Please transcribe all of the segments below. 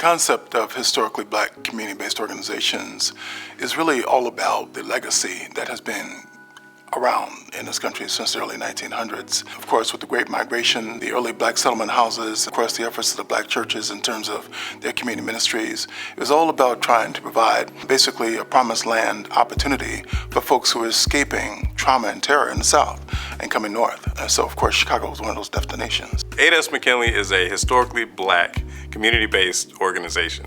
concept of historically black community-based organizations is really all about the legacy that has been around in this country since the early 1900s. Of course, with the Great Migration, the early black settlement houses, of course, the efforts of the black churches in terms of their community ministries, it was all about trying to provide basically a promised land opportunity for folks who were escaping trauma and terror in the South and coming north. And so, of course, Chicago was one of those destinations. ADS McKinley is a historically black, community-based organization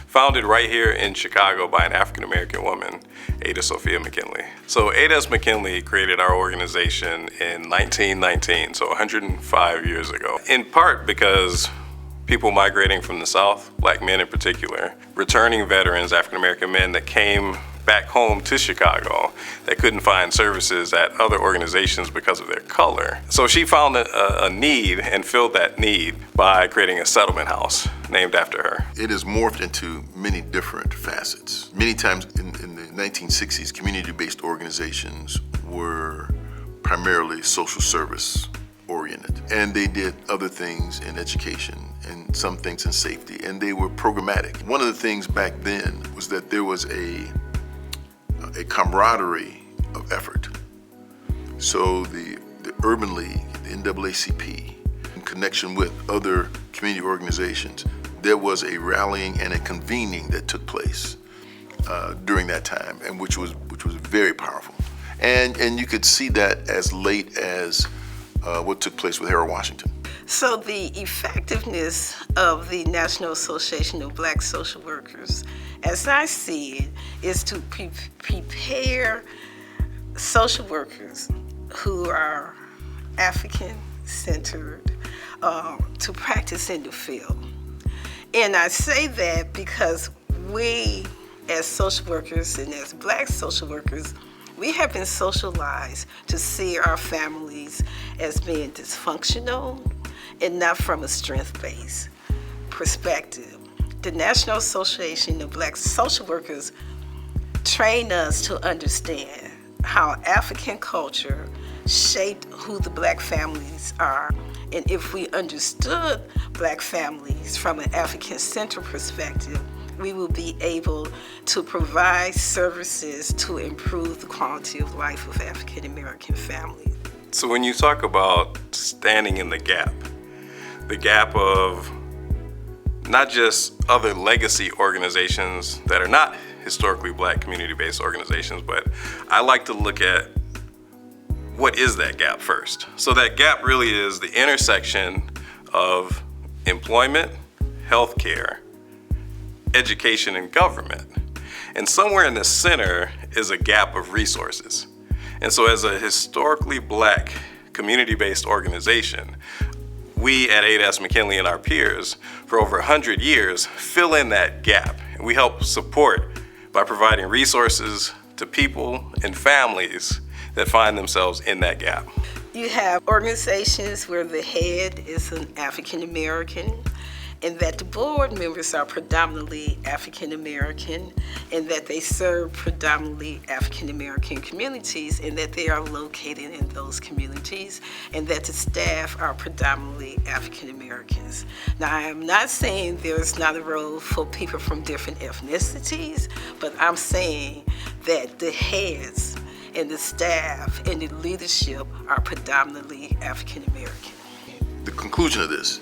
founded right here in Chicago by an African-American woman, Ada Sophia McKinley. So ADS McKinley created our organization in 1919, so 105 years ago, in part because people migrating from the South, black men in particular, returning veterans, African-American men that came back home to Chicago that couldn't find services at other organizations because of their color. So she found a need and filled that need by creating a settlement house named after her. It has morphed into many different facets. Many times in the 1960s, community-based organizations were primarily social service oriented, and they did other things in education and some things in safety, and they were programmatic. One of the things back then was that there was a camaraderie of effort. So the Urban League, the NAACP, in connection with other community organizations, there was a rallying and a convening that took place during that time, and which was very powerful. And you could see that as late as what took place with Harold Washington. So the effectiveness of the National Association of Black Social Workers, as I see it, is to prepare social workers who are African-centered to practice in the field. And I say that because we, as social workers and as black social workers, we have been socialized to see our families as being dysfunctional and not from a strength-based perspective. The National Association of Black Social Workers train us to understand how African culture shaped who the black families are. And if we understood black families from an African-centered perspective, we will be able to provide services to improve the quality of life of African-American families. So when you talk about standing in the gap of not just other legacy organizations that are not historically black community-based organizations, but I like to look at what is that gap first. So that gap really is the intersection of employment, healthcare, education, and government. And somewhere in the center is a gap of resources. And so as a historically black community-based organization, we at ADS McKinley and our peers for over 100 years fill in that gap. And we help support by providing resources to people and families that find themselves in that gap. You have organizations where the head is an African American, and that the board members are predominantly African American, and that they serve predominantly African American communities, and that they are located in those communities, and that the staff are predominantly African Americans. Now, I am not saying there's not a role for people from different ethnicities, but I'm saying that the heads and the staff and the leadership are predominantly African American. The conclusion of this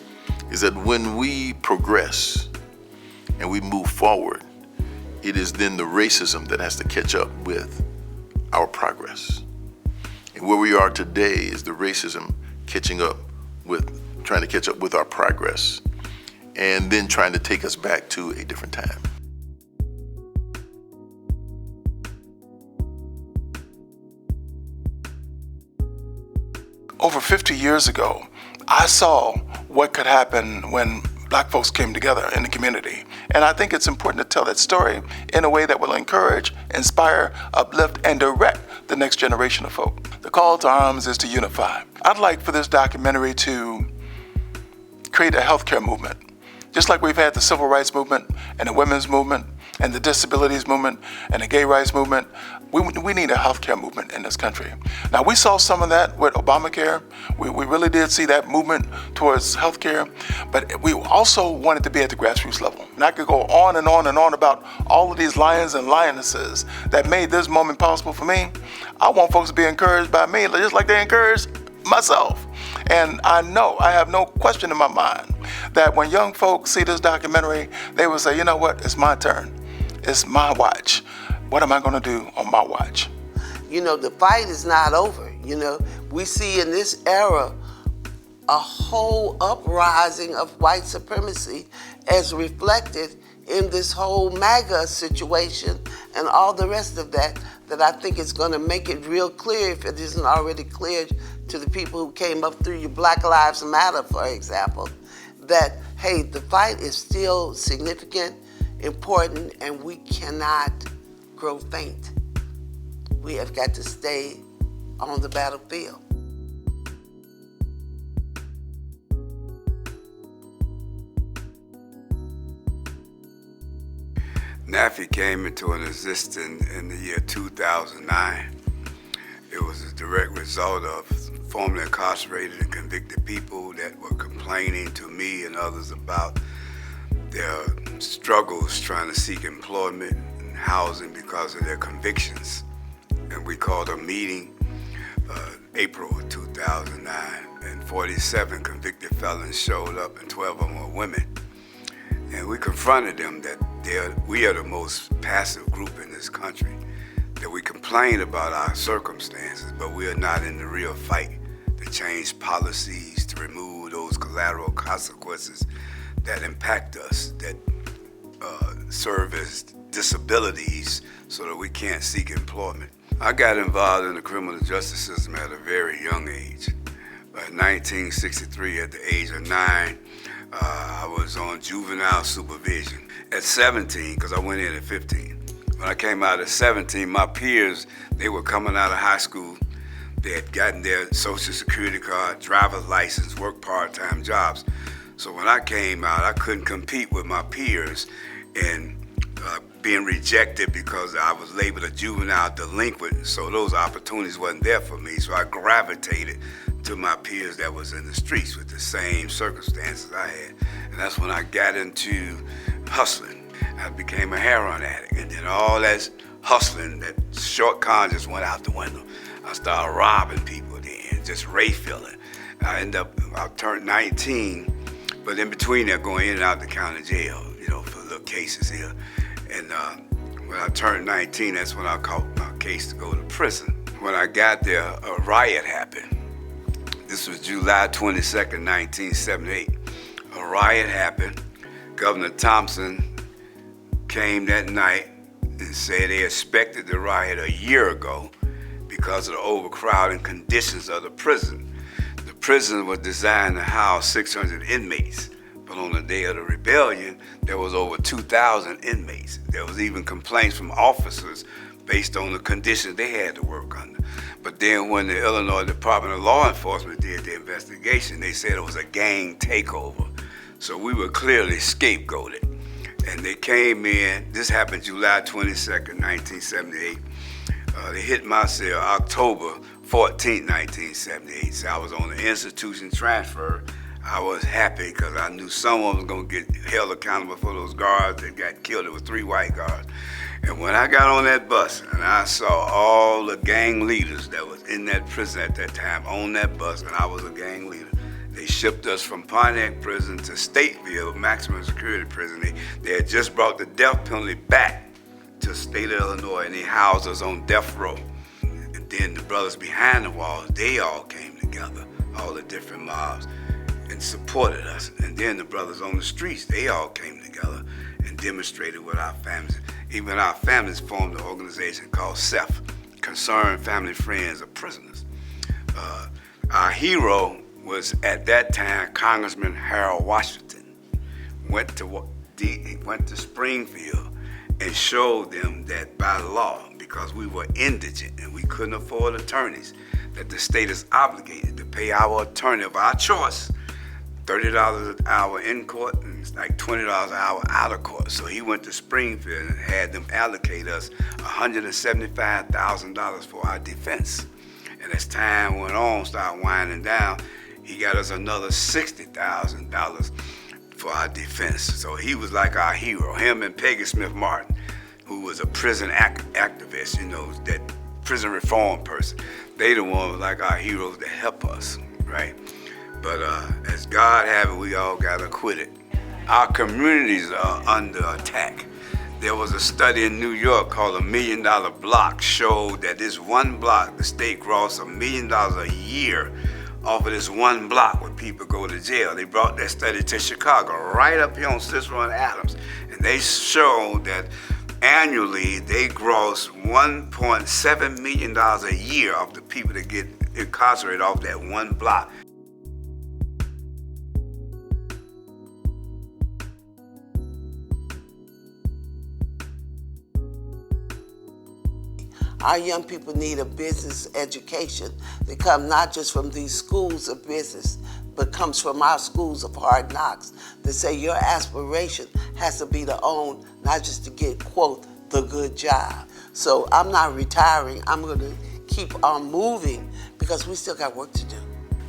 is that when we progress and we move forward, it is then the racism that has to catch up with our progress. And where we are today is the racism trying to catch up with our progress, and then trying to take us back to a different time. Over 50 years ago, I saw what could happen when black folks came together in the community. And I think it's important to tell that story in a way that will encourage, inspire, uplift, and direct the next generation of folk. The call to arms is to unify. I'd like for this documentary to create a healthcare movement Just like we've had the civil rights movement and the women's movement and the disabilities movement and the gay rights movement, we need a healthcare movement in this country. Now, we saw some of that with Obamacare. We really did see that movement towards healthcare, but we also wanted to be at the grassroots level. And I could go on and on and on about all of these lions and lionesses that made this moment possible for me. I want folks to be encouraged by me, just like they encouraged myself. And I know, I have no question in my mind that when young folks see this documentary, they will say, you know what, it's my turn. It's my watch. What am I going to do on my watch? You know, the fight is not over. You know, we see in this era a whole uprising of white supremacy as reflected in this whole MAGA situation and all the rest of that I think is going to make it real clear, if it isn't already clear to the people who came up through your Black Lives Matter, for example, that, hey, the fight is still significant, important, and we cannot grow faint. We have got to stay on the battlefield. NAFI came into existence in the year 2009. It was a direct result of formerly incarcerated and convicted people that were complaining to me and others about their struggles trying to seek employment and housing because of their convictions. And we called a meeting April of 2009, and 47 convicted felons showed up, and 12 of them were women. And we confronted them that we are the most passive group in this country, that we complain about our circumstances, but we are not in the real fight to change policies, to remove those collateral consequences that impact us, that serve as disabilities so that we can't seek employment. I got involved in the criminal justice system at a very young age. By 1963, at the age of 9, I was on juvenile supervision. At 17, because I went in at 15. When I came out at 17, my peers, they were coming out of high school. They had gotten their Social Security card, driver's license, worked part-time jobs. So when I came out, I couldn't compete with my peers in being rejected because I was labeled a juvenile delinquent. So those opportunities wasn't there for me. So I gravitated to my peers that was in the streets with the same circumstances I had. And that's when I got into hustling. I became a heroin addict. And then all that hustling, that short con just went out the window. I started robbing people then, just refilling. I turned 19, but in between that, going in and out the county jail, you know, for little cases here. And when I turned 19, that's when I caught my case to go to prison. When I got there, a riot happened. This was July 22nd, 1978. A riot happened. Governor Thompson came that night and said they expected the riot a year ago because of the overcrowding conditions of the prison. The prison was designed to house 600 inmates, but on the day of the rebellion, there was over 2,000 inmates. There was even complaints from officers based on the conditions they had to work under. But then when the Illinois Department of Law Enforcement did the investigation, they said it was a gang takeover. So we were clearly scapegoated. And they came in, this happened July 22nd, 1978. They hit my cell October 14th, 1978. So I was on the institution transfer. I was happy because I knew someone was gonna get held accountable for those guards that got killed. There were 3 white guards. And when I got on that bus and I saw all the gang leaders that was in that prison at that time on that bus, and I was a gang leader, they shipped us from Pontiac Prison to Stateville Maximum Security Prison. They had just brought the death penalty back to the state of Illinois, and they housed us on death row. And then the brothers behind the walls, they all came together, all the different mobs, and supported us. And then the brothers on the streets, they all came together and demonstrated with our families. Even our families formed an organization called CEF, Concerned Family Friends of Prisoners. Our hero was at that time Congressman Harold Washington. Went to Springfield and showed them that by law, because we were indigent and we couldn't afford attorneys, that the state is obligated to pay our attorney of our choice $30 an hour in court and it's like $20 an hour out of court. So he went to Springfield and had them allocate us $175,000 for our defense. And as time went on, started winding down, he got us another $60,000 for our defense. So he was like our hero. Him and Peggy Smith Martin, who was a prison activist, you know, that prison reform person. They the ones like our heroes to help us, right? But as God have it, we all got acquitted. Our communities are under attack. There was a study in New York called $1 Million Block, showed that this one block, the state grossed $1 million a year off of this one block where people go to jail. They brought that study to Chicago, right up here on Cicero and Adams. And they showed that annually they gross $1.7 million a year off the people that get incarcerated off that one block. Our young people need a business education that come not just from these schools of business, but comes from our schools of hard knocks that say your aspiration has to be to own, not just to get, quote, the good job. So I'm not retiring. I'm going to keep on moving because we still got work to do.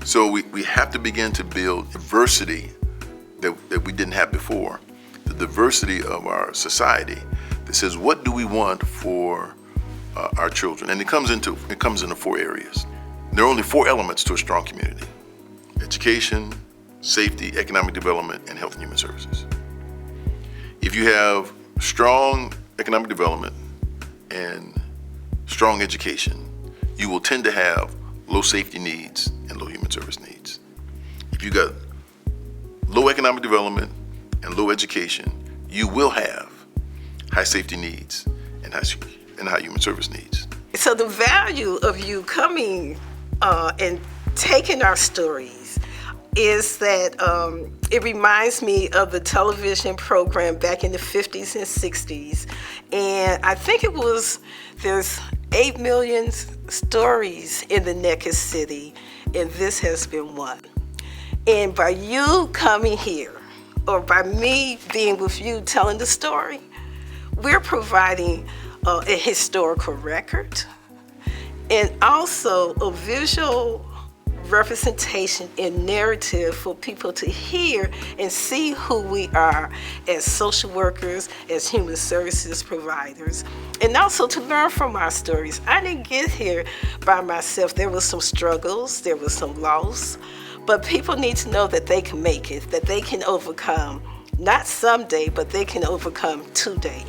So we have to begin to build diversity that we didn't have before. The diversity of our society that says, what do we want for our children? And it comes into 4 areas. There are only 4 elements to a strong community: education, safety, economic development, and health and human services. If you have strong economic development and strong education, you will tend to have low safety needs and low human service needs. If you got low economic development and low education, you will have high safety needs and high human service needs. So the value of you coming and taking our stories is that it reminds me of the television program back in the 50s and 60s. And I think there's 8 million stories in the Naked City, and this has been one. And by you coming here, or by me being with you telling the story, we're providing a historical record and also a visual representation and narrative for people to hear and see who we are as social workers, as human services providers, and also to learn from our stories. I didn't get here by myself. There was some struggles, there was some loss, but people need to know that they can make it, that they can overcome, not someday, but they can overcome today.